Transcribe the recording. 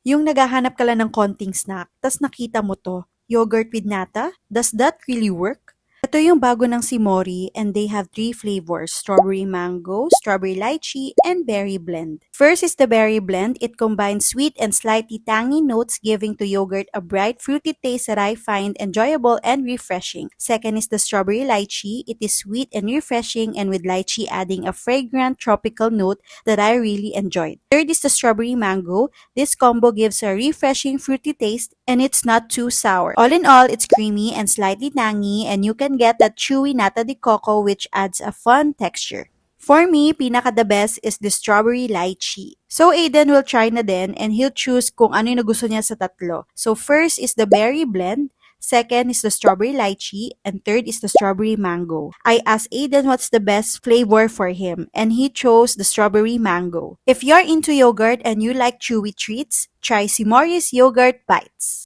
Yung naghahanap ka lang ng konting snack, tas nakita mo to, yogurt with nata? Does that really work? Ito yung bago ng Simori and they have three flavors, strawberry mango, strawberry lychee, and berry blend. First is the berry blend. It combines sweet and slightly tangy notes giving to yogurt a bright fruity taste that I find enjoyable and refreshing. Second is the strawberry lychee. It is sweet and refreshing and with lychee adding a fragrant tropical note that I really enjoyed. Third is the strawberry mango. This combo gives a refreshing fruity taste and it's not too sour. All in all, it's creamy and slightly tangy and you can get that chewy nata de coco which adds a fun texture. For me, pinaka the best is the strawberry lychee. So Aiden will try na din and he'll choose kung ano yung gusto niya sa tatlo. So first is the berry blend, second is the strawberry lychee, and third is the strawberry mango. I asked Aiden what's the best flavor for him, and he chose the strawberry mango. If you're into yogurt and you like chewy treats, try Simori's Yogurt Bites.